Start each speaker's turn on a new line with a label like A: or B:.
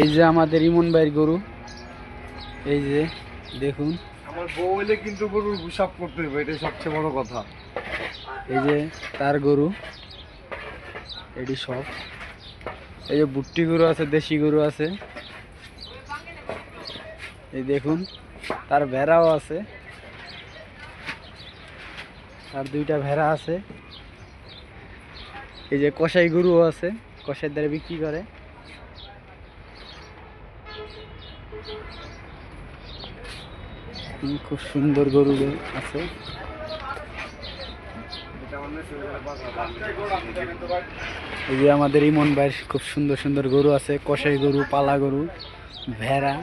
A: এই যে আমাদের ইমন ভাইয়ের গরু, এই যে দেখুন।
B: আমার বউ হইলে কিন্তু গরুর হিসাব করতে হবে, এটাই সবচেয়ে বড় কথা।
A: এই যে তার গরু, এটি সব। এই যে বুট্টি গরু আছে, দেশি গরু আছে, এই দেখুন। তার ভেড়াও আছে, আর দুইটা ভেড়া আছে। এই যে কসাই গরুও আছে, কসাইয়ের দ্বারা বিক্রি করে। খুব সুন্দর গরু আছে। এই যে আমাদের ইমন ভাইয়ের খুব সুন্দর সুন্দর গরু আছে, কসাই গরু, পালা গরু, ভেড়া।